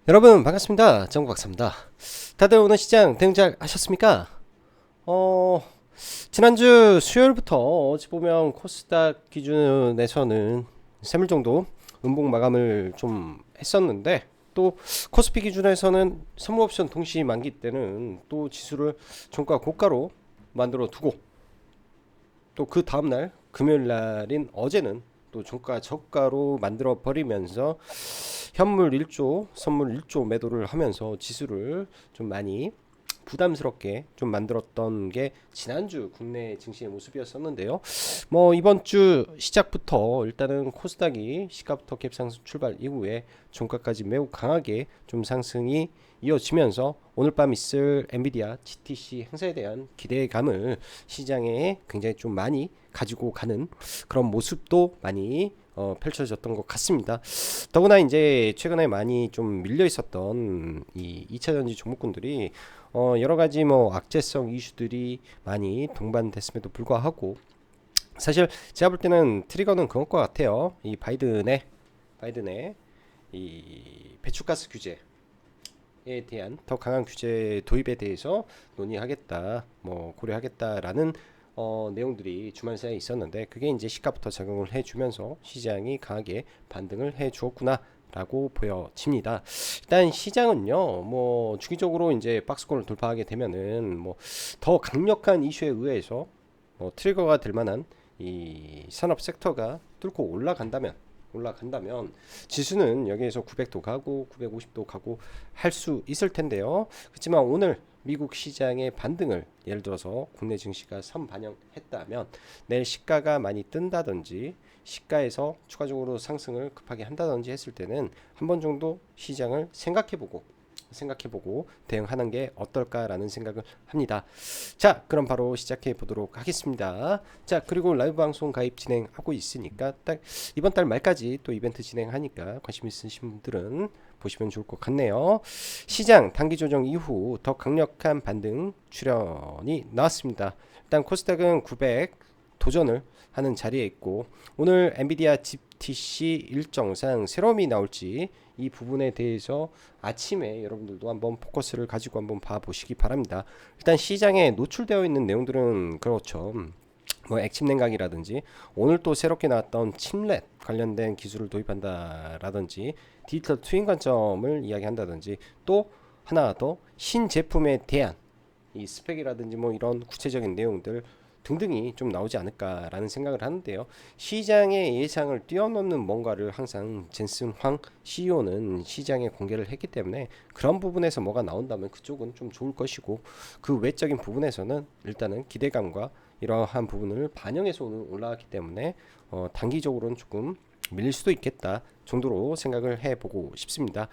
여러분 반갑습니다. 정박사입니다. 다들 오늘 시장 대응 잘 하셨습니까? 지난주 수요일부터 어찌 보면 코스닥 기준에서는 3일 정도 음봉 마감을 좀 했었는데, 또 코스피 기준에서는 선물옵션 동시 만기 때는 또 지수를 종가 고가로 만들어 두고, 또 그 다음날 금요일 날인 어제는 또 종가 저가로 만들어 버리면서 현물 1조, 선물 1조 매도를 하면서 지수를 좀 많이 부담스럽게 좀 만들었던 게 지난주 국내 증시의 모습이었었는데요. 뭐 이번 주 시작부터 일단은 코스닥이 시가부터 갭상승 출발 이후에 종가까지 매우 강하게 좀 상승이 이어지면서 오늘 밤 있을 엔비디아 GTC 행사에 대한 기대감을 시장에 굉장히 좀 많이 가지고 가는 그런 모습도 많이 펼쳐졌던 것 같습니다. 더구나 이제 최근에 많이 좀 밀려 있었던 이 2차전지 종목군들이 여러 가지 뭐 악재성 이슈들이 많이 동반됐음에도 불구하고, 사실 제가 볼 때는 트리거는 그것 같아요. 이 바이든의 이 배출가스 규제에 대한 더 강한 규제 도입에 대해서 논의하겠다, 뭐 고려하겠다라는 내용들이 주말 사이에 있었는데, 그게 이제 시가부터 작용을 해주면서 시장이 강하게 반등을 해주었구나 라고 보여집니다. 일단 시장은요, 뭐 주기적으로 이제 박스권을 돌파하게 되면은 뭐 더 강력한 이슈에 의해서 뭐 트리거가 될 만한 이 산업 섹터가 뚫고 올라간다면 지수는 여기에서 900도 가고 950도 가고 할 수 있을 텐데요. 그렇지만 오늘 미국 시장의 반등을 예를 들어서 국내 증시가 선반영했다면 내일 시가가 많이 뜬다든지 시가에서 추가적으로 상승을 급하게 한다든지 했을 때는 한 번 정도 시장을 생각해보고 대응하는 게 어떨까라는 생각을 합니다. 자, 그럼 바로 시작해 보도록 하겠습니다. 자, 그리고 라이브 방송 가입 진행하고 있으니까 딱 이번 달 말까지 또 이벤트 진행하니까 관심 있으신 분들은 보시면 좋을 것 같네요. 시장 단기 조정 이후 더 강력한 반등 출현이 나왔습니다. 일단 코스닥은 900 도전을 하는 자리에 있고, 오늘 엔비디아 GTC 일정상 새로움이 나올지 이 부분에 대해서 아침에 여러분들도 한번 포커스를 가지고 한번 봐보시기 바랍니다. 일단 시장에 노출되어 있는 내용들은 그렇죠. 뭐 액침 냉각이라든지 오늘 또 새롭게 나왔던 칩렛 관련된 기술을 도입한다라든지 디지털 트윈 관점을 이야기한다든지, 또 하나 더 신제품에 대한 이 스펙이라든지 뭐 이런 구체적인 내용들 등등이 좀 나오지 않을까라는 생각을 하는데요. 시장의 예상을 뛰어넘는 뭔가를 항상 젠슨 황 CEO는 시장에 공개를 했기 때문에 그런 부분에서 뭐가 나온다면 그쪽은 좀 좋을 것이고, 그 외적인 부분에서는 일단은 기대감과 이러한 부분을 반영해서 오늘 올라왔기 때문에 단기적으로는 조금 밀릴 수도 있겠다 정도로 생각을 해보고 싶습니다.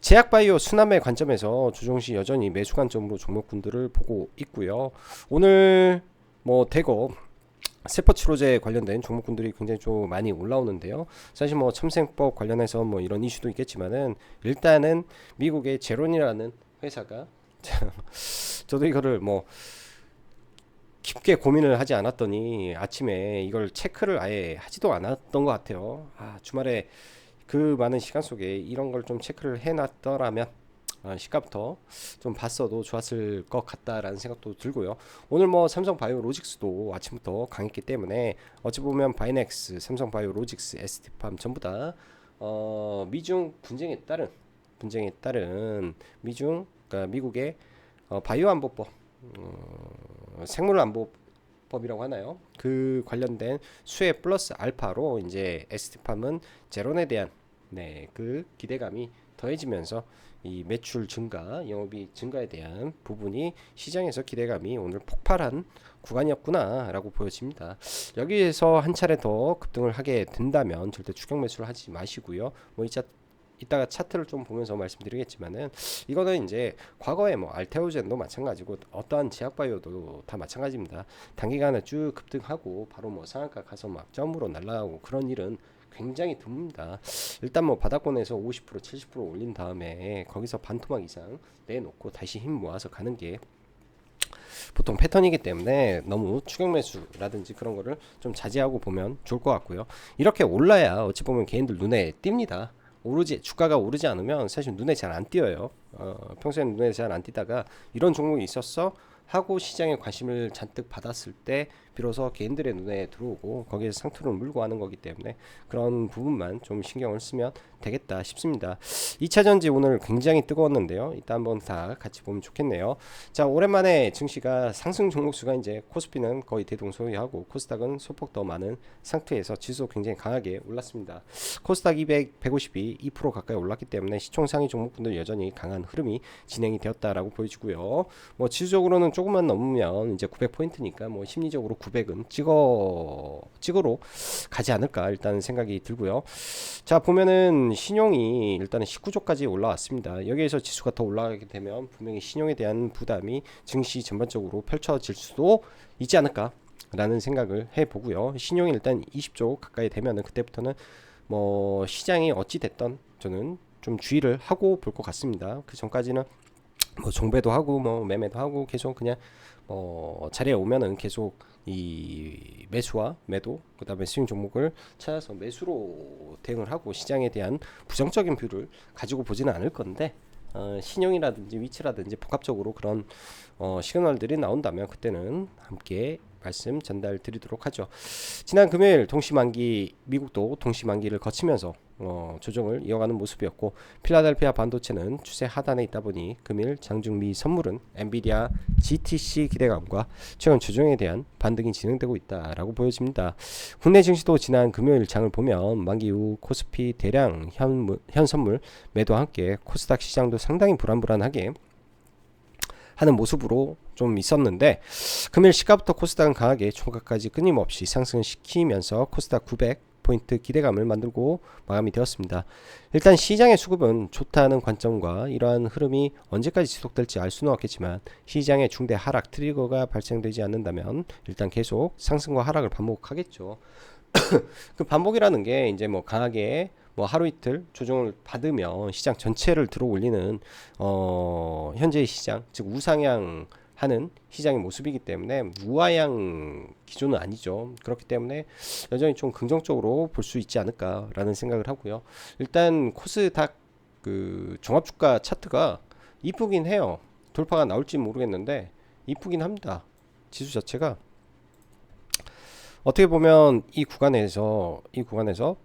제약바이오 순환매 관점에서 주종시 여전히 매수 관점으로 종목군들을 보고 있고요. 오늘 뭐 대거 세포치료제 관련된 종목군들이 굉장히 좀 많이 올라오는데요. 사실 뭐 첨생법 관련해서 뭐 이런 이슈도 있겠지만은 일단은 미국의 제론이라는 회사가 저도 이거를 뭐 깊게 고민을 하지 않았더니 아침에 이걸 체크를 아예 하지도 않았던 것 같아요. 주말에 그 많은 시간 속에 이런 걸 좀 체크를 해놨더라면 시가부터 좀 봤어도 좋았을 것 같다라는 생각도 들고요. 오늘 뭐 삼성바이오로직스도 아침부터 강했기 때문에 어찌 보면 바이넥스, 삼성바이오로직스, ST팜 전부 다 미중 분쟁에 따른 미중, 그러니까 미국의 바이오 안보법, 생물 안보법이라고 하나요? 그 관련된 수혜 플러스 알파로 이제 ST팜은 제론에 대한 그 기대감이 더해지면서 이 매출 증가, 영업이익 증가에 대한 부분이 시장에서 기대감이 오늘 폭발한 구간이었구나라고 보여집니다. 여기에서 한 차례 더 급등을 하게 된다면 절대 추격 매수를 하지 마시고요. 뭐 이따가 차트를 좀 보면서 말씀드리겠지만은 이거는 이제 과거에 뭐 알테오젠도 마찬가지고 어떠한 제약바이오도 다 마찬가지입니다. 단기간에 쭉 급등하고 바로 뭐 상한가 가서 막 점으로 날아가고 그런 일은 굉장히 드뭅니다. 일단 뭐 바닥권에서 50% 70% 올린 다음에 거기서 반토막 이상 내놓고 다시 힘 모아서 가는 게 보통 패턴이기 때문에 너무 추격 매수라든지 그런 거를 좀 자제하고 보면 좋을 것 같고요. 이렇게 올라야 어찌 보면 개인들 눈에 띕니다. 주가가 오르지 않으면 사실 눈에 잘 안 띄어요. 평소에는 눈에 잘 안 띄다가 이런 종목이 있었어 하고 시장에 관심을 잔뜩 받았을 때 비로소 개인들의 눈에 들어오고 거기에서 상투를 물고 하는 거기 때문에 그런 부분만 좀 신경을 쓰면 되겠다 싶습니다. 2차 전지 오늘 굉장히 뜨거웠는데요. 이따 한번 다 같이 보면 좋겠네요. 자, 오랜만에 증시가 상승 종목수가 이제 코스피는 거의 대동소이하고 코스닥은 소폭 더 많은 상태에서 지수 굉장히 강하게 올랐습니다. 코스닥 200, 150이 2% 가까이 올랐기 때문에 시총 상위 종목분들 여전히 강한 흐름이 진행이 되었다라고 보여지고요. 뭐 지수적으로는 조금만 넘으면 이제 900포인트니까 뭐 심리적으로 900은 찍어로 가지 않을까 일단 생각이 들고요. 자, 보면은 신용이 일단은 19조까지 올라왔습니다. 여기에서 지수가 더 올라가게 되면 분명히 신용에 대한 부담이 증시 전반적으로 펼쳐질 수도 있지 않을까 라는 생각을 해보고요. 신용이 일단 20조 가까이 되면은 그때부터는 뭐 시장이 어찌 됐던 저는 좀 주의를 하고 볼 것 같습니다. 그 전까지는 뭐 종배도 하고 뭐 매매도 하고 계속 그냥 자리에 오면은 계속 이 매수와 매도 그다음에 스윙 종목을 찾아서 매수로 대응을 하고 시장에 대한 부정적인 뷰를 가지고 보지는 않을 건데 신용이라든지 위치라든지 복합적으로 그런 시그널들이 나온다면 그때는 함께 말씀 전달 드리도록 하죠. 지난 금요일 동시만기 미국도 동시만기를 거치면서 조정을 이어가는 모습이었고 필라델피아 반도체는 추세 하단에 있다 보니 금일 장중미 선물은 엔비디아 GTC 기대감과 최근 조정에 대한 반등이 진행되고 있다라고 보여집니다. 국내 증시도 지난 금요일 장을 보면 만기 이후 코스피 대량 현 선물 매도와 함께 코스닥 시장도 상당히 불안불안하게 하는 모습으로 좀 있었는데 금일 시가부터 코스닥은 강하게 총각까지 끊임없이 상승시키면서 코스닥 900포인트 기대감을 만들고 마감이 되었습니다. 일단 시장의 수급은 좋다는 관점과 이러한 흐름이 언제까지 지속될지 알 수는 없겠지만 시장의 중대 하락 트리거가 발생되지 않는다면 일단 계속 상승과 하락을 반복하겠죠. 그 반복이라는 게 이제 뭐 강하게 뭐 하루 이틀 조정을 받으면 시장 전체를 들어 올리는 현재의 시장 즉 우상향 하는 시장의 모습이기 때문에 우하향 기조는 아니죠. 그렇기 때문에 여전히 좀 긍정적으로 볼 수 있지 않을까라는 생각을 하고요. 일단 코스닥 그 종합주가 차트가 이쁘긴 해요. 돌파가 나올지 모르겠는데 이쁘긴 합니다. 지수 자체가 어떻게 보면 이 구간에서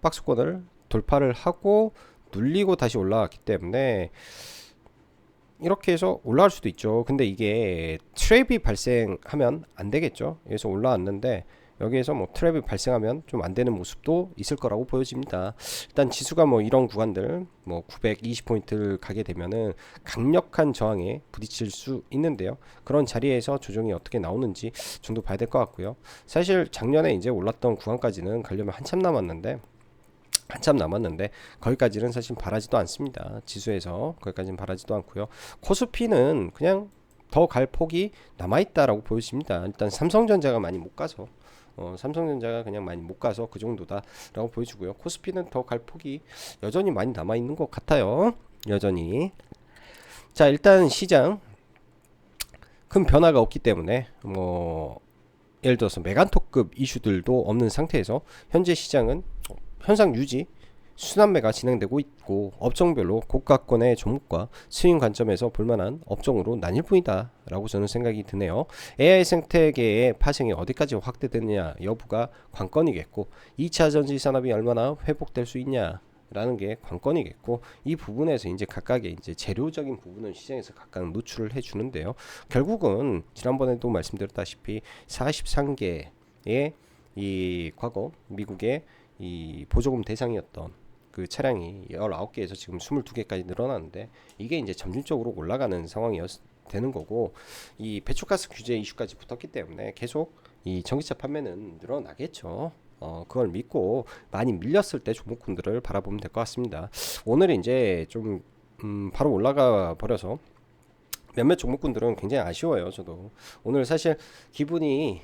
박스권을 돌파를 하고 눌리고 다시 올라왔기 때문에 이렇게 해서 올라갈 수도 있죠. 근데 이게 트랩이 발생하면 안 되겠죠. 여기서 올라왔는데 여기에서 뭐 트랩이 발생하면 좀 안 되는 모습도 있을 거라고 보여집니다. 일단 지수가 뭐 이런 구간들 뭐 920포인트를 가게 되면은 강력한 저항에 부딪힐 수 있는데요. 그런 자리에서 조정이 어떻게 나오는지 정도 봐야 될 것 같고요. 사실 작년에 이제 올랐던 구간까지는 가려면 한참 남았는데 거기까지는 사실 바라지도 않습니다. 지수에서 거기까지는 바라지도 않고요. 코스피는 그냥 더 갈 폭이 남아있다라고 보여집니다. 일단 삼성전자가 많이 못 가서 삼성전자가 그냥 많이 못 가서 그 정도다라고 보여지고요. 코스피는 더 갈 폭이 여전히 많이 남아있는 것 같아요. 여전히. 자, 일단 시장 큰 변화가 없기 때문에 뭐 예를 들어서 메간톡급 이슈들도 없는 상태에서 현재 시장은 현상 유지 순환매가 진행되고 있고 업종별로 고가권의 종목과 스윙 관점에서 볼만한 업종으로 나뉠 뿐이다 라고 저는 생각이 드네요. AI 생태계의 파생이 어디까지 확대되느냐 여부가 관건이겠고 2차 전지 산업이 얼마나 회복될 수 있냐 라는 게 관건이겠고 이 부분에서 이제 각각의 이제 재료적인 부분은 시장에서 각각 노출을 해 주는데요. 결국은 지난번에도 말씀드렸다시피 43개의 이 과거 미국의 이 보조금 대상이었던 그 차량이 19개에서 지금 22개까지 늘어났는데 이게 이제 점진적으로 올라가는 상황이 되는 거고 이 배출가스 규제 이슈까지 붙었기 때문에 계속 이 전기차 판매는 늘어나겠죠. 그걸 믿고 많이 밀렸을 때 종목군들을 바라보면 될 것 같습니다. 오늘 이제 좀 바로 올라가 버려서 몇몇 종목군들은 굉장히 아쉬워요. 저도 오늘 사실 기분이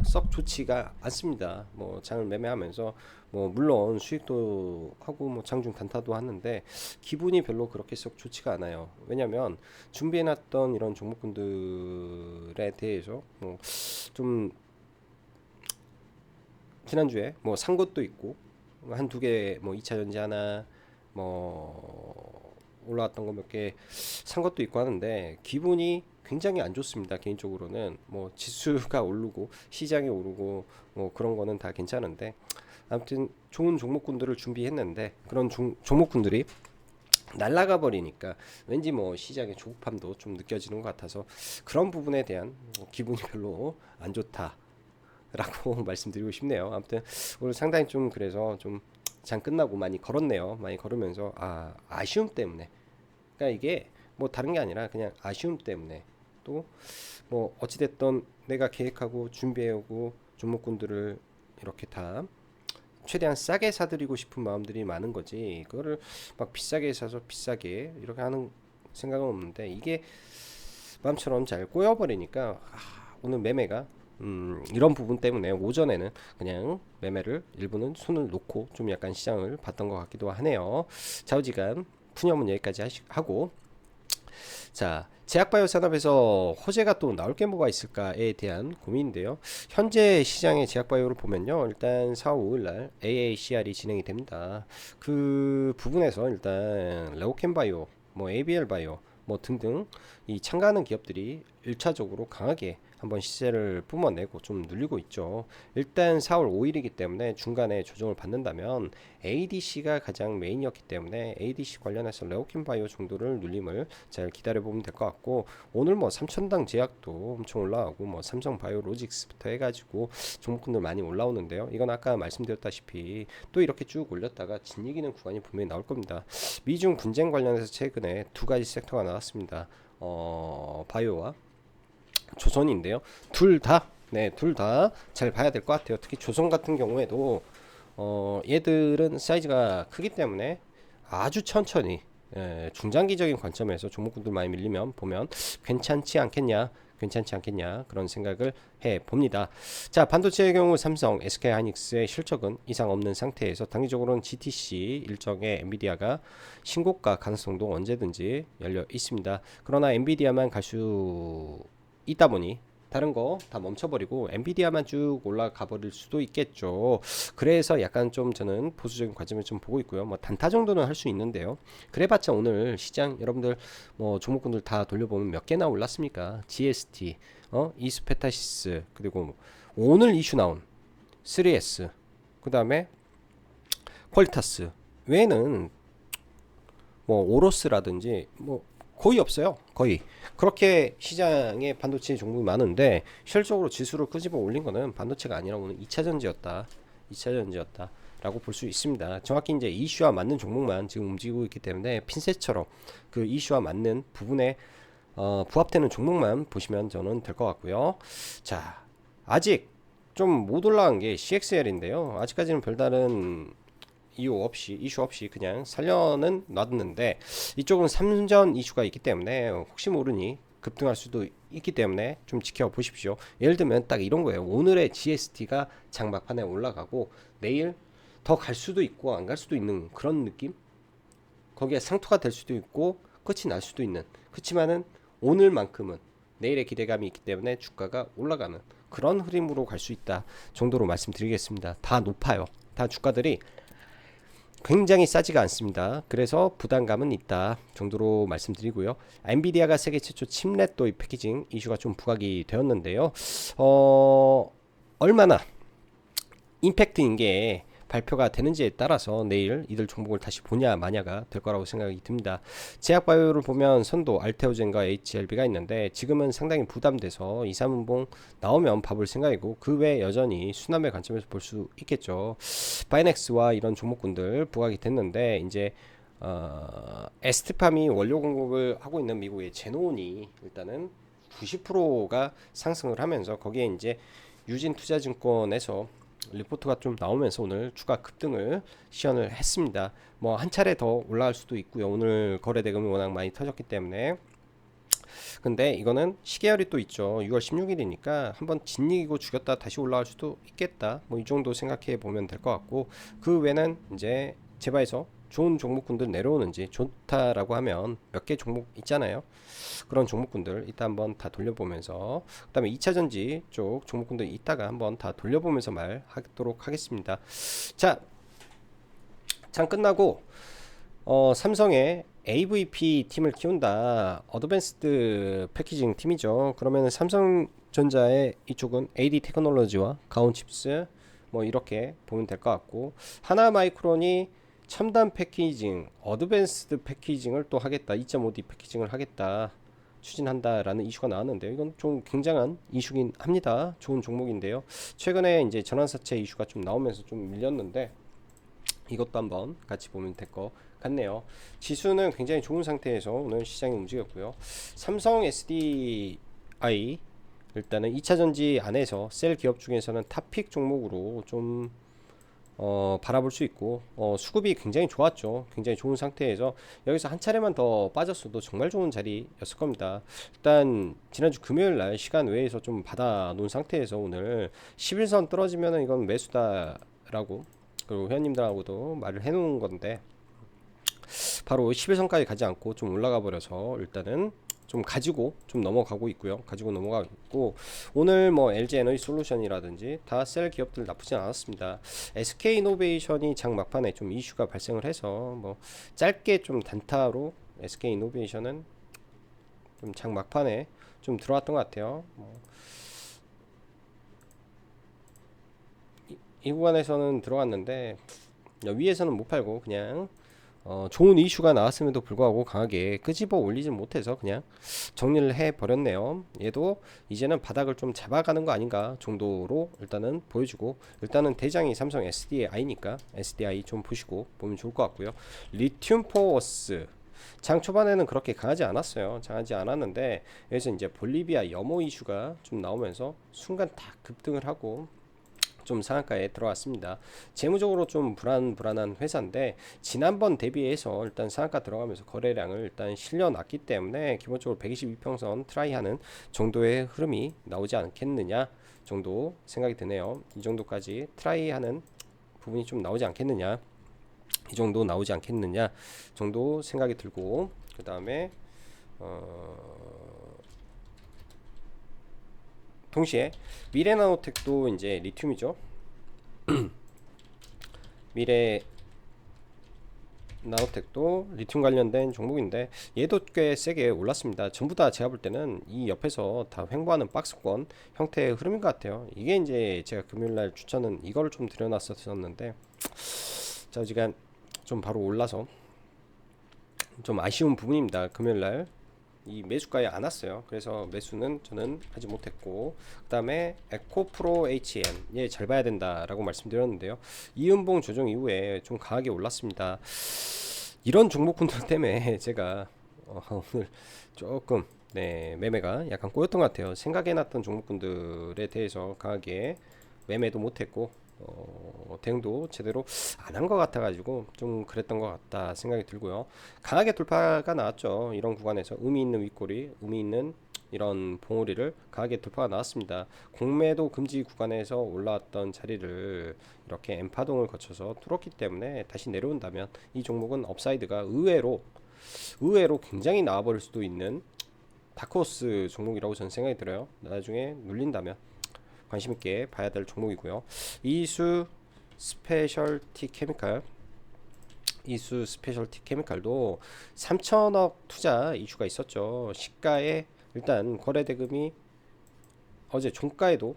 썩 좋지가 않습니다. 뭐 장을 매매하면서 뭐 물론 수익도 하고 뭐 장중 단타도 하는데 기분이 별로 그렇게 썩 좋지가 않아요. 왜냐면 준비해놨던 이런 종목군들에 대해서 뭐 좀 지난주에 뭐 산 것도 있고 한두 개 뭐 2차 전지 하나 뭐 올라왔던 거 몇 개 산 것도 있고 하는데 기분이 굉장히 안 좋습니다. 개인적으로는 뭐 지수가 오르고 시장이 오르고 뭐 그런 거는 다 괜찮은데 아무튼 좋은 종목군들을 준비했는데 그런 종목군들이 날아가 버리니까 왠지 뭐 시장의 조급함도 좀 느껴지는 것 같아서 그런 부분에 대한 기분이 별로 안 좋다라고 말씀드리고 싶네요. 아무튼 오늘 상당히 좀 그래서 좀 장 끝나고 많이 걸었네요. 많이 걸으면서 아쉬움 때문에 그러니까 이게 뭐 다른 게 아니라 그냥 아쉬움 때문에 또 뭐 어찌됐던 내가 계획하고 준비해오고 종목군들을 이렇게 다 최대한 싸게 사드리고 싶은 마음들이 많은 거지 그거를 막 비싸게 사서 비싸게 이렇게 하는 생각은 없는데 이게 마음처럼 잘 꼬여버리니까 오늘 매매가 이런 부분 때문에 오전에는 그냥 매매를 일부는 손을 놓고 좀 약간 시장을 봤던 것 같기도 하네요. 좌우지간 푸념은 여기까지 하고 자, 제약바이오 산업에서 호재가 또 나올 게 뭐가 있을까에 대한 고민인데요. 현재 시장의 제약바이오를 보면요. 일단 4월 5일날 AACR이 진행이 됩니다. 그 부분에서 일단 레오켄바이오, 뭐 ABL바이오, 뭐 등등 이 참가하는 기업들이 1차적으로 강하게 한번 시세를 뿜어내고 좀 눌리고 있죠. 일단 4월 5일이기 때문에 중간에 조정을 받는다면 ADC가 가장 메인이었기 때문에 ADC 관련해서 레오킨바이오 정도를 눌림을 잘 기다려보면 될 것 같고 오늘 뭐 3천당 제약도 엄청 올라가고 뭐 삼성바이오로직스부터 해가지고 종목군들 많이 올라오는데요. 이건 아까 말씀드렸다시피 또 이렇게 쭉 올렸다가 진이기는 구간이 분명히 나올 겁니다. 미중 분쟁 관련해서 최근에 두 가지 섹터가 나왔습니다. 바이오와 조선인데요. 둘 다, 네, 둘 다 잘 봐야 될 것 같아요. 특히 조선 같은 경우에도 얘들은 사이즈가 크기 때문에 아주 천천히 중장기적인 관점에서 종목군들 많이 밀리면 보면 괜찮지 않겠냐 그런 생각을 해 봅니다. 자, 반도체의 경우 삼성, SK하이닉스의 실적은 이상 없는 상태에서 단기적으로는 GTC 일정의 엔비디아가 신고가 가능성도 언제든지 열려 있습니다. 그러나 엔비디아만 갈 수 있다 보니 다른 거 다 멈춰버리고 엔비디아만 쭉 올라가 버릴 수도 있겠죠. 그래서 약간 좀 저는 보수적인 관점을 좀 보고 있고요. 뭐 단타 정도는 할 수 있는데요. 그래봤자 오늘 시장 여러분들 뭐 종목군들 다 돌려보면 몇 개나 올랐습니까? GST, 이스페타시스 그리고 오늘 이슈 나온 3S 그 다음에 퀄리타스 외에는 뭐 오로스라든지 뭐 거의 없어요. 거의 그렇게 시장에 반도체 종목이 많은데 실질적으로 지수를 끄집어 올린 거는 반도체가 아니라 오늘 2차전지였다 2차전지였다 라고 볼 수 있습니다. 정확히 이제 이슈와 맞는 종목만 지금 움직이고 있기 때문에 핀셋처럼 그 이슈와 맞는 부분에 부합되는 종목만 보시면 저는 될 것 같고요. 자, 아직 좀 못 올라간 게 CXL인데요. 아직까지는 별다른 이슈 없이 그냥 살려는 놨는데 이쪽은 3전 이슈가 있기 때문에 혹시 모르니 급등할 수도 있기 때문에 좀 지켜보십시오. 예를 들면 딱 이런 거예요. 오늘의 GST가 장막판에 올라가고 내일 더 갈 수도 있고 안 갈 수도 있는 그런 느낌? 거기에 상투가 될 수도 있고 끝이 날 수도 있는 그렇지만은 오늘만큼은 내일의 기대감이 있기 때문에 주가가 올라가는 그런 흐름으로 갈 수 있다 정도로 말씀드리겠습니다. 다 높아요. 다 주가들이 굉장히 싸지가 않습니다. 그래서 부담감은 있다 정도로 말씀드리고요. 엔비디아가 세계 최초 칩렛 도입 패키징 이슈가 좀 부각이 되었는데요. 얼마나 임팩트인 게 발표가 되는지에 따라서 내일 이들 종목을 다시 보냐 마냐가 될 거라고 생각이 듭니다. 제약바이오를 보면 선도 알테오젠과 HLB가 있는데 지금은 상당히 부담돼서 2, 3분봉 나오면 봐볼 생각이고 그 외에 여전히 수남의 관점에서 볼 수 있겠죠. 바이넥스와 이런 종목군들 부각이 됐는데 이제 에스트팜이 원료 공급을 하고 있는 미국의 제노온이 일단은 90%가 상승을 하면서 거기에 이제 유진투자증권에서 리포트가 좀 나오면서 오늘 주가 급등을 시연을 했습니다. 뭐 한 차례 더 올라갈 수도 있고요. 오늘 거래 대금이 워낙 많이 터졌기 때문에. 근데 이거는 시계열이 또 있죠. 6월 16일이니까 한번 진이기고 죽였다 다시 올라갈 수도 있겠다. 뭐 이 정도 생각해 보면 될 것 같고 그 외에는 이제 제바에서 좋은 종목군들 내려오는지 좋다라고 하면 몇 개 종목 있잖아요. 그런 종목군들 이따 한번 다 돌려보면서 그 다음에 2차전지 쪽 종목군들 이따가 한번 다 돌려보면서 말하도록 하겠습니다. 자, 장 끝나고 삼성의 AVP 팀을 키운다. 어드밴스드 패키징 팀이죠. 그러면 삼성전자의 이쪽은 AD 테크놀로지와 가온칩스 뭐 이렇게 보면 될 것 같고, 하나마이크론이 첨단 패키징, 어드밴스드 패키징을 또 하겠다. 2.5D 패키징을 하겠다. 추진한다라는 이슈가 나왔는데요. 이건 좀 굉장한 이슈긴 합니다. 좋은 종목인데요. 최근에 이제 전환사채 이슈가 좀 나오면서 좀 밀렸는데 이것도 한번 같이 보면 될 것 같네요. 지수는 굉장히 좋은 상태에서 오늘 시장이 움직였고요. 삼성 SDI 일단은 2차전지 안에서 셀 기업 중에서는 탑픽 종목으로 좀 바라볼 수 있고, 수급이 굉장히 좋았죠. 굉장히 좋은 상태에서 여기서 한 차례만 더 빠졌어도 정말 좋은 자리였을 겁니다. 일단 지난주 금요일 날 시간 외에서 좀 받아 놓은 상태에서 오늘 11선 떨어지면은 이건 매수다라고, 그리고 회원님들하고도 말을 해 놓은 건데, 바로 11선까지 가지 않고 좀 올라가 버려서 일단은 좀 가지고 좀 넘어가고 있고요. 가지고 넘어가고 있고, 오늘 뭐 LG 에너지 솔루션이라든지 다 셀 기업들 나쁘진 않았습니다. SK 이노베이션이 장 막판에 좀 이슈가 발생을 해서 뭐 짧게 좀 단타로 SK 이노베이션은 좀 장 막판에 좀 들어왔던 것 같아요. 이 구간에서는 들어갔는데 위에서는 못 팔고 그냥 좋은 이슈가 나왔음에도 불구하고 강하게 끄집어 올리지 못해서 그냥 정리를 해 버렸네요. 얘도 이제는 바닥을 좀 잡아가는 거 아닌가 정도로 일단은 보여주고, 일단은 대장이 삼성 SDI니까 SDI 좀 보시고 보면 좋을 것 같고요. 리튬 포워스 장 초반에는 그렇게 강하지 않았어요. 강하지 않았는데 여기서 이제 볼리비아 염호 이슈가 좀 나오면서 순간 다 급등을 하고 좀 상한가에 들어왔습니다. 재무적으로 좀 불안한 회사인데 지난번 대비해서 일단 상한가 들어가면서 거래량을 일단 실려놨기 때문에 기본적으로 122평선 트라이하는 정도의 흐름이 나오지 않겠느냐 정도 생각이 드네요. 이 정도까지 트라이하는 부분이 좀 나오지 않겠느냐, 이 정도 나오지 않겠느냐 정도 생각이 들고, 그 다음에 동시에 미래나노텍도 이제 리튬이죠. 미래나노텍도 리튬 관련된 종목인데 얘도 꽤 세게 올랐습니다. 전부 다 제가 볼 때는 이 옆에서 다 횡보하는 박스권 형태의 흐름인 것 같아요. 이게 이제 제가 금요일날 추천은 이거를 좀 드려놨었는데, 자 어지간 좀 바로 올라서 좀 아쉬운 부분입니다. 금요일날 이 매수가에 안 왔어요. 그래서 매수는 저는 하지 못했고, 그 다음에 에코프로 HN 예, 잘 봐야 된다라고 말씀드렸는데요. 이은봉 조정 이후에 좀 강하게 올랐습니다. 이런 종목군들 때문에 제가 오늘 조금 매매가 약간 꼬였던 것 같아요. 생각해놨던 종목군들에 대해서 강하게 매매도 못했고 대응도 제대로 안 한 것 같아가지고 좀 그랬던 것 같다 생각이 들고요. 강하게 돌파가 나왔죠. 이런 구간에서 의미 있는 윗꼬리, 의미 있는 이런 봉우리를 강하게 돌파가 나왔습니다. 공매도 금지 구간에서 올라왔던 자리를 이렇게 M파동을 거쳐서 뚫었기 때문에 다시 내려온다면 이 종목은 업사이드가 의외로 굉장히 나와버릴 수도 있는 다크호스 종목이라고 저는 생각이 들어요. 나중에 눌린다면 관심 있게 봐야 될 종목이고요. 이수 스페셜티 케미칼도 3천억 투자 이슈가 있었죠. 시가에 일단 거래 대금이 어제 종가에도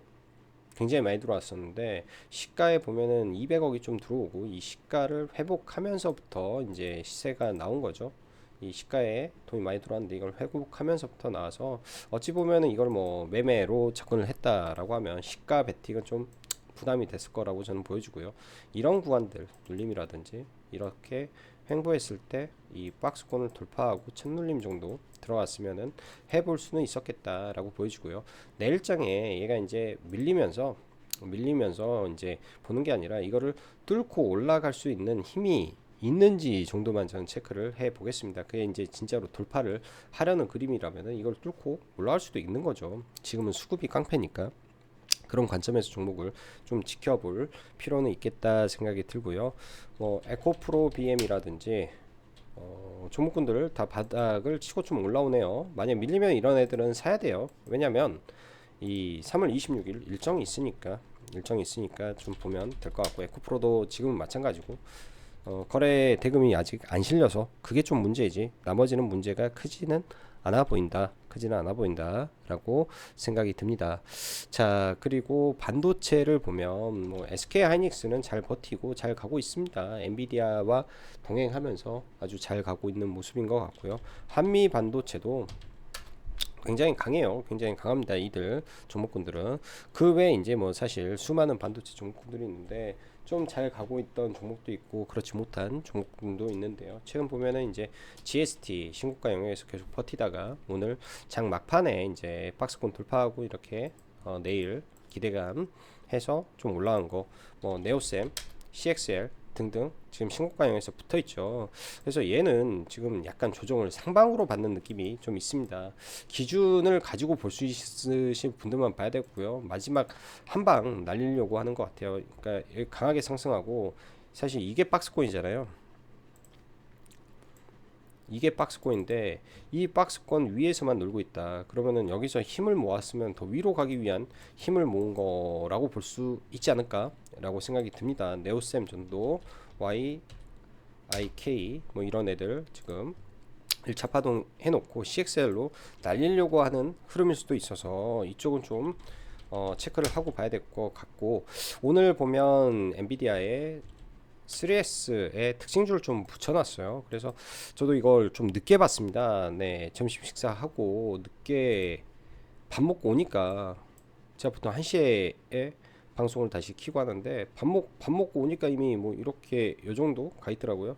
굉장히 많이 들어왔었는데 시가에 보면은 200억이 좀 들어오고, 이 시가를 회복하면서부터 이제 시세가 나온 거죠. 이 시가에 돈이 많이 들어왔는데 이걸 회복하면서부터 나와서 어찌 보면은 이걸 뭐 매매로 접근을 했다라고 하면 시가 베팅은 좀 부담이 됐을 거라고 저는 보여주고요. 이런 구간들 눌림이라든지 이렇게 횡보했을 때 이 박스권을 돌파하고 첫눌림 정도 들어왔으면은 해볼 수는 있었겠다라고 보여주고요. 내일장에 얘가 이제 밀리면서 이제 보는 게 아니라 이거를 뚫고 올라갈 수 있는 힘이 있는지 정도만 저는 체크를 해 보겠습니다. 그게 이제 진짜로 돌파를 하려는 그림이라면은 이걸 뚫고 올라갈 수도 있는 거죠. 지금은 수급이 깡패니까. 그런 관점에서 종목을 좀 지켜볼 필요는 있겠다 생각이 들고요. 뭐 에코프로 BM이라든지 종목군들 다 바닥을 치고 좀 올라오네요. 만약 밀리면 이런 애들은 사야 돼요. 왜냐면 이 3월 26일 일정이 있으니까 좀 보면 될 것 같고, 에코프로도 지금은 마찬가지고 거래 대금이 아직 안 실려서 그게 좀 문제이지, 나머지는 문제가 크지는 않아 보인다. 크지는 않아 보인다라고 생각이 듭니다. 자, 그리고 반도체를 보면 뭐 SK 하이닉스는 잘 버티고 잘 가고 있습니다. 엔비디아와 동행하면서 아주 잘 가고 있는 모습인 것 같고요. 한미 반도체도 굉장히 강해요. 굉장히 강합니다. 이들 종목군들은. 그 외에 이제 뭐 사실 수많은 반도체 종목군들이 있는데 좀 잘 가고 있던 종목도 있고 그렇지 못한 종목군도 있는데요. 최근 보면은 이제 GST 신고가 영역에서 계속 버티다가 오늘 장 막판에 이제 박스권 돌파하고 이렇게 내일 기대감 해서 좀 올라간 거, 뭐 네오셈, CXL 등등 지금 신고가형에서 붙어 있죠. 그래서 얘는 지금 약간 조정을 상방으로 받는 느낌이 좀 있습니다. 기준을 가지고 볼 수 있으신 분들만 봐야 되고요. 마지막 한 방 날리려고 하는 것 같아요. 그러니까 강하게 상승하고, 사실 이게 박스권이잖아요. 이게 박스권인데 이 박스권 위에서만 놀고 있다. 그러면은 여기서 힘을 모았으면 더 위로 가기 위한 힘을 모은 거라고 볼 수 있지 않을까라고 생각이 듭니다. 네오셈 전도, YIK 뭐 이런 애들 지금 1차 파동 해놓고 CXL로 날리려고 하는 흐름일 수도 있어서 이쪽은 좀 체크를 하고 봐야 될 것 같고, 오늘 보면 엔비디아의 3S의 특징주를 좀 붙여놨어요. 그래서 저도 이걸 좀 늦게 봤습니다. 네, 점심 식사하고 늦게 밥 먹고 오니까, 제가 보통 1시에 방송을 다시 키고 하는데 밥 먹고 오니까 이미 뭐 이렇게 요 정도 가 있더라고요.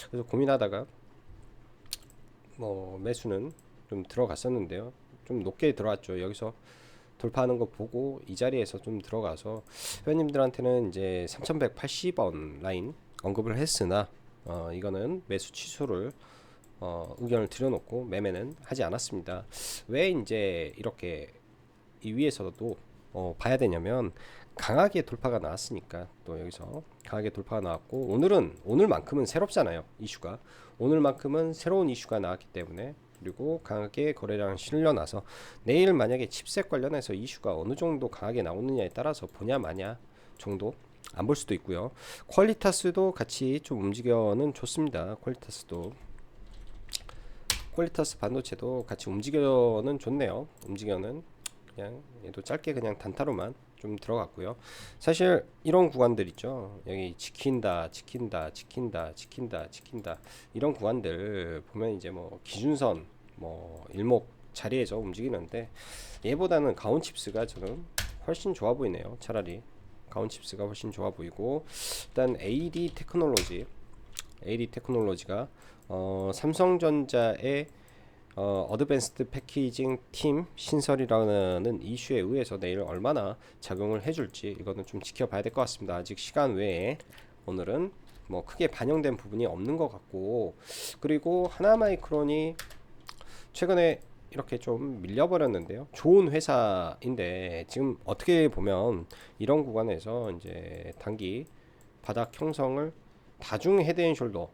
그래서 고민하다가 뭐 매수는 좀 들어갔었는데요. 좀 높게 들어왔죠. 여기서 돌파하는 거 보고 이 자리에서 좀 들어가서 회원님들한테는 이제 3180원 라인 언급을 했으나 이거는 매수 취소를 의견을 드려놓고 매매는 하지 않았습니다. 왜 이제 이렇게 이 위에서도 봐야 되냐면, 강하게 돌파가 나왔으니까. 또 여기서 강하게 돌파가 나왔고, 오늘만큼은 새롭잖아요. 이슈가 오늘만큼은 새로운 이슈가 나왔기 때문에, 그리고 강하게 거래량 실려나서 내일 만약에 칩셋 관련해서 이슈가 어느 정도 강하게 나오느냐에 따라서 보냐 마냐 정도 안 볼 수도 있고요. 퀄리타스도 같이 좀 움직여는 좋습니다. 퀄리타스 반도체도 같이 움직여는 좋네요. 움직여는 그냥 얘도 짧게 그냥 단타로만 좀 들어갔고요. 사실 이런 구간들 있죠. 여기 지킨다 이런 구간들 보면 이제 뭐 기준선 뭐 일목 자리에서 움직이는데, 얘보다는 가온칩스가 저는 훨씬 좋아 보이네요. 차라리 가온칩스가 훨씬 좋아 보이고, 일단 AD 테크놀로지가 삼성전자의 어드밴스드 패키징 팀 신설이라는 이슈에 의해서 내일 얼마나 작용을 해줄지 이거는 좀 지켜봐야 될 것 같습니다. 아직 시간 외에 오늘은 뭐 크게 반영된 부분이 없는 것 같고, 그리고 하나마이크론이 최근에 이렇게 좀 밀려버렸는데요. 좋은 회사인데 지금 어떻게 보면 이런 구간에서 이제 단기 바닥 형성을 다중 헤드앤숄더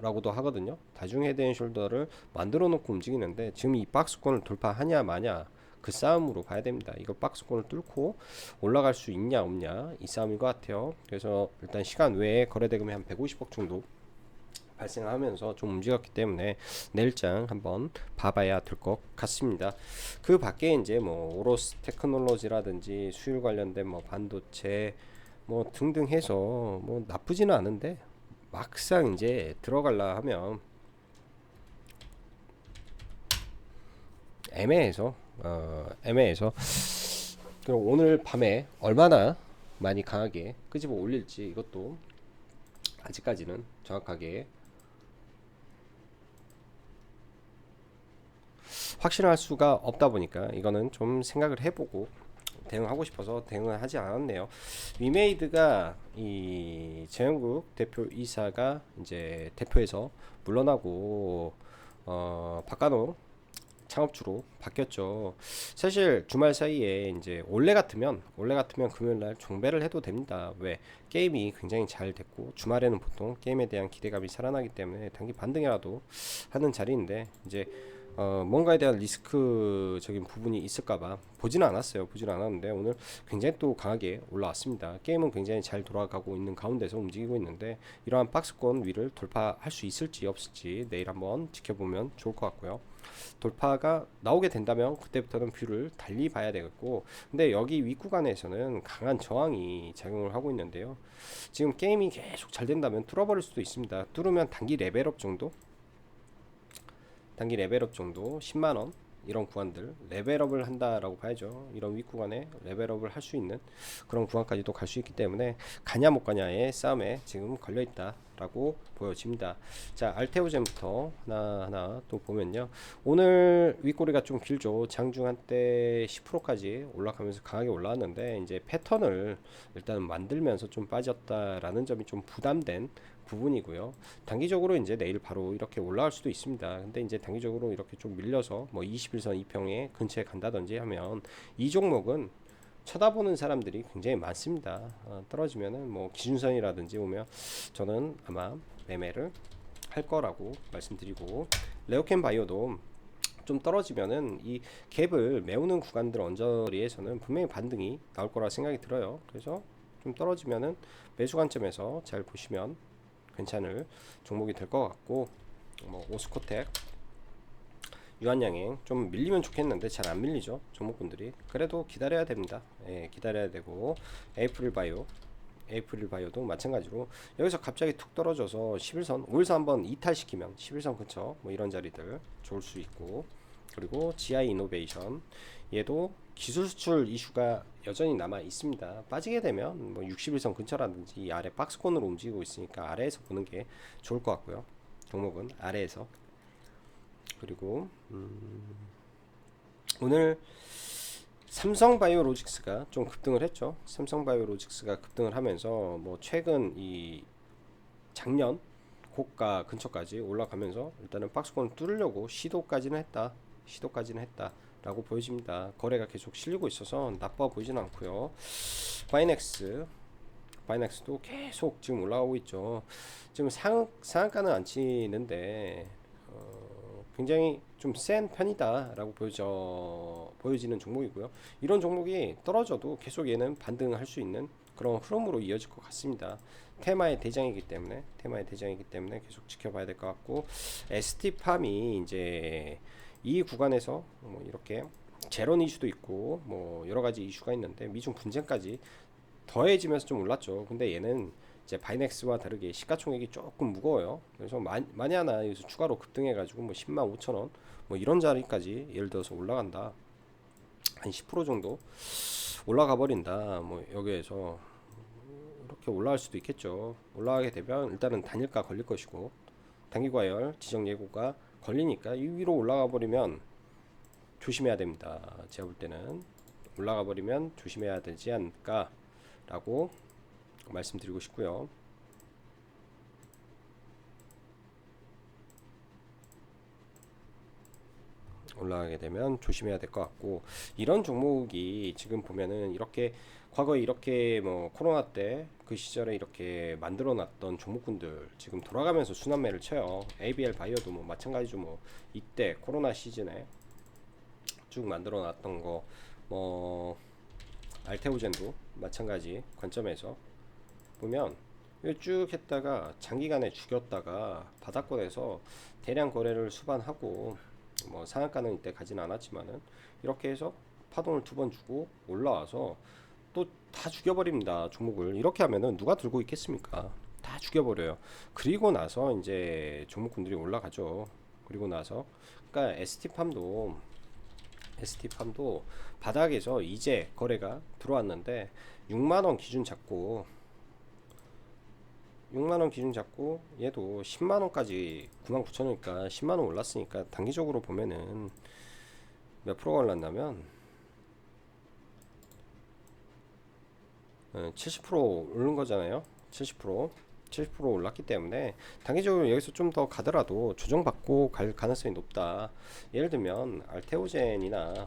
라고도 하거든요. 다중 헤드앤숄더를 만들어 놓고 움직이는데, 지금 이 박스권을 돌파하냐 마냐 그 싸움으로 봐야 됩니다. 이거 박스권을 뚫고 올라갈 수 있냐 없냐 이 싸움인 것 같아요. 그래서 일단 시간 외에 거래대금이 한 150억 정도 발생하면서 좀 움직였기 때문에 내일장 한번 봐봐야 될 것 같습니다. 그 밖에 이제 뭐 오로스 테크놀로지라든지 수율 관련된 뭐 반도체 뭐 등등 해서 뭐 나쁘지는 않은데, 막상 이제 들어갈라 하면 애매해서 그럼 오늘 밤에 얼마나 많이 강하게 끄집어 올릴지 이것도 아직까지는 정확하게 확신할 수가 없다 보니까 이거는 좀 생각을 해보고 대응하고 싶어서 대응을 하지 않았네요. 위메이드가 이 재영국 대표이사가 이제 대표에서 물러나고 박간호 창업주로 바뀌었죠. 사실 주말 사이에 이제 원래 같으면 금요일날 종배를 해도 됩니다. 왜? 게임이 굉장히 잘 됐고 주말에는 보통 게임에 대한 기대감이 살아나기 때문에 단기 반등이라도 하는 자리인데, 이제 뭔가에 대한 리스크적인 부분이 있을까봐 보지는 않았어요. 보지는 않았는데 오늘 굉장히 또 강하게 올라왔습니다. 게임은 굉장히 잘 돌아가고 있는 가운데서 움직이고 있는데 이러한 박스권 위를 돌파할 수 있을지 없을지 내일 한번 지켜보면 좋을 것 같고요. 돌파가 나오게 된다면 그때부터는 뷰를 달리 봐야 되겠고, 근데 여기 윗구간에서는 강한 저항이 작용을 하고 있는데요. 지금 게임이 계속 잘 된다면 뚫어버릴 수도 있습니다. 뚫으면 단기 레벨업 정도 10만원 이런 구간들 레벨업을 한다라고 봐야죠. 이런 윗구간에 레벨업을 할 수 있는 그런 구간까지도 갈 수 있기 때문에 가냐 못 가냐의 싸움에 지금 걸려있다 라고 보여집니다. 자, 알테오젠부터 하나하나 또 보면요, 오늘 윗꼬리가 좀 길죠. 장중 한때 10%까지 올라가면서 강하게 올라왔는데 이제 패턴을 일단 만들면서 좀 빠졌다라는 점이 좀 부담된 부분이고요. 단기적으로 이제 내일 바로 이렇게 올라갈 수도 있습니다. 근데 이제 단기적으로 이렇게 좀 밀려서 뭐 21선 2평에 근처에 간다든지 하면 이 종목은 쳐다보는 사람들이 굉장히 많습니다. 떨어지면은 뭐 기준선이라든지 오면 저는 아마 매매를 할 거라고 말씀드리고, 레오캠 바이오도 좀 떨어지면은 이 갭을 메우는 구간들 언저리에서는 분명히 반등이 나올 거라 생각이 들어요. 그래서 좀 떨어지면은 매수 관점에서 잘 보시면 괜찮을 종목이 될 것 같고, 뭐 오스코텍, 유한양행 좀 밀리면 좋겠는데 잘 안 밀리죠. 종목분들이 그래도 기다려야 됩니다. 예, 기다려야 되고, 에이프릴 바이오도 마찬가지로 여기서 갑자기 툭 떨어져서 11선 5일선 한번 이탈시키면 11선 근처 뭐 이런 자리들 좋을 수 있고, 그리고 GI 이노베이션 얘도 기술 수출 이슈가 여전히 남아 있습니다. 빠지게 되면 뭐 61선 근처라든지 이 아래 박스권으로 움직이고 있으니까 아래에서 보는 게 좋을 것 같고요. 종목은 아래에서. 그리고 오늘 삼성바이오로직스가 좀 급등을 했죠. 삼성바이오로직스가 급등을 하면서 뭐 최근 이 작년 고가 근처까지 올라가면서 일단은 박스권 뚫으려고 시도까지는 했다라고 보여집니다. 거래가 계속 실리고 있어서 나빠 보이지는 않고요. 바이넥스도 계속 지금 올라가고 있죠. 지금 상한가는 안 치는데 굉장히 좀 센 편이다라고 보여지는 종목이고요. 이런 종목이 떨어져도 계속 얘는 반등할 수 있는 그런 흐름으로 이어질 것 같습니다. 테마의 대장이기 때문에 계속 지켜봐야 될 것 같고, ST팜이 이제 이 구간에서 뭐 이렇게 제론 이슈도 있고 뭐 여러 가지 이슈가 있는데 미중 분쟁까지 더해지면서 좀 올랐죠. 근데 얘는 이제 바이넥스와 다르게 시가총액이 조금 무거워요. 그래서 만에 하나 여기서 추가로 급등해가지고 뭐 10만 5천 원 뭐 이런 자리까지 예를 들어서 올라간다, 한 10% 정도 올라가 버린다, 뭐 여기에서 이렇게 올라갈 수도 있겠죠. 올라가게 되면 일단은 단일가 걸릴 것이고, 단기과열 지정 예고가 걸리니까 이 위로 올라가 버리면 조심해야 됩니다. 제가 볼 때는 올라가 버리면 조심해야 되지 않을까 라고 말씀드리고 싶고요. 올라가게 되면 조심해야 될 것 같고, 이런 종목이 지금 보면은 이렇게 과거에 이렇게 뭐 코로나 때 그 시절에 이렇게 만들어 놨던 종목군들 지금 돌아가면서 순환매를 쳐요. ABL 바이오도 뭐 마찬가지죠. 뭐 이때 코로나 시즌에 쭉 만들어 놨던 거, 뭐 알테오젠도 마찬가지 관점에서 보면 쭉 했다가 장기간에 죽였다가 바닥권에서 대량 거래를 수반하고, 뭐 상한가는 이때 가진 않았지만은 이렇게 해서 파동을 두 번 주고 올라와서 또 다 죽여버립니다. 종목을 이렇게 하면은 누가 들고 있겠습니까? 다 죽여버려요. 그리고 나서 이제 종목군들이 올라가죠. 그리고 나서 그러니까 ST팜도 바닥에서 이제 거래가 들어왔는데 6만원 기준 잡고 얘도 10만원까지 99,000원이니까 10만원 올랐으니까 단기적으로 보면은 몇 프로가 올랐냐면 70% 오른 거잖아요. 70% 올랐기 때문에 단기적으로 여기서 좀 더 가더라도 조정받고 갈 가능성이 높다. 예를 들면 알테오젠이나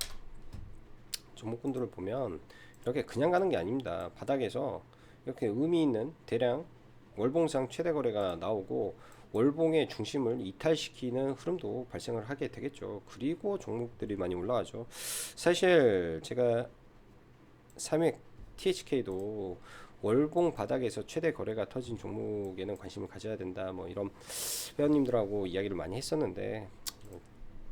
종목군들을 보면 이렇게 그냥 가는 게 아닙니다. 바닥에서 이렇게 의미 있는 대량 월봉상 최대 거래가 나오고 월봉의 중심을 이탈시키는 흐름도 발생을 하게 되겠죠. 그리고 종목들이 많이 올라가죠. 사실 제가 3회 THK도 월봉 바닥에서 최대 거래가 터진 종목에는 관심을 가져야 된다, 뭐 이런 회원님들하고 이야기를 많이 했었는데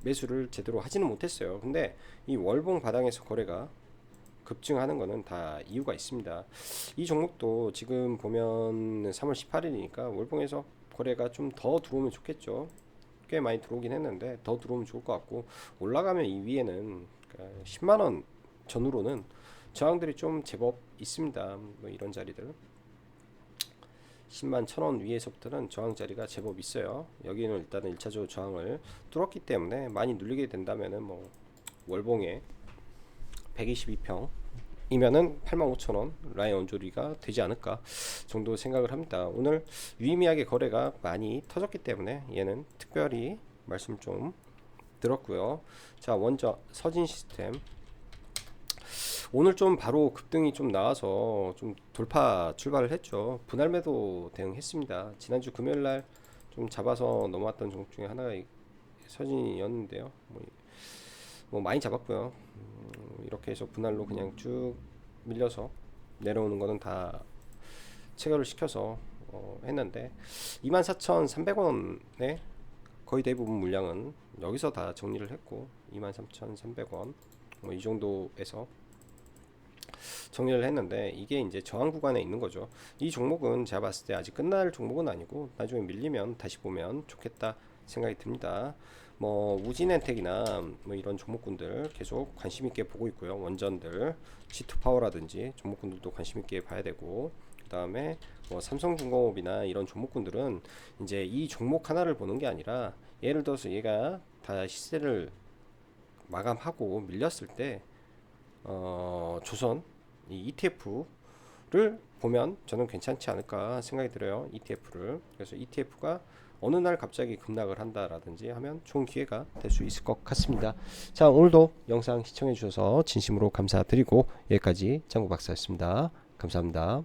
매수를 제대로 하지는 못했어요. 근데 이 월봉 바닥에서 거래가 급증하는 거는 다 이유가 있습니다. 이 종목도 지금 보면 3월 18일이니까 월봉에서 거래가 좀 더 들어오면 좋겠죠. 꽤 많이 들어오긴 했는데 더 들어오면 좋을 것 같고, 올라가면 이 위에는 10만원 전후로는 저항들이 좀 제법 있습니다. 뭐 이런 자리들 10만 1,000원 위에서부터는 저항 자리가 제법 있어요. 여기는 일단은 1차적으로 저항을 뚫었기 때문에 많이 눌리게 된다면은 뭐 월봉에 122평 이면은 85,000원 라인 언저리가 되지 않을까 정도 생각을 합니다. 오늘 유의미하게 거래가 많이 터졌기 때문에 얘는 특별히 말씀 좀 들었고요. 자, 먼저 서진 시스템 오늘 좀 바로 급등이 좀 나와서 좀 돌파 출발을 했죠. 분할 매도 대응했습니다. 지난주 금요일날 좀 잡아서 넘어왔던 종목 중에 하나가 서진이었는데요. 뭐 많이 잡았고요. 이렇게 해서 분할로 그냥 쭉 밀려서 내려오는 거는 다 체결을 시켜서 했는데 24,300원에 거의 대부분 물량은 여기서 다 정리를 했고 23,300원 뭐 이 정도에서 정리를 했는데 이게 이제 저항 구간에 있는 거죠. 이 종목은 제가 봤을 때 아직 끝날 종목은 아니고 나중에 밀리면 다시 보면 좋겠다 생각이 듭니다. 뭐 우진엔텍이나 뭐 이런 종목군들 계속 관심 있게 보고 있고요. 원전들 G2파워라든지 종목군들도 관심 있게 봐야 되고, 그 다음에 뭐 삼성중공업이나 이런 종목군들은 이제 이 종목 하나를 보는 게 아니라 예를 들어서 얘가 다 시세를 마감하고 밀렸을 때 조선 이 ETF를 보면 저는 괜찮지 않을까 생각이 들어요. ETF를. 그래서 ETF가 어느 날 갑자기 급락을 한다라든지 하면 좋은 기회가 될 수 있을 것 같습니다. 자, 오늘도 영상 시청해 주셔서 진심으로 감사드리고 여기까지 장구 박사였습니다. 감사합니다.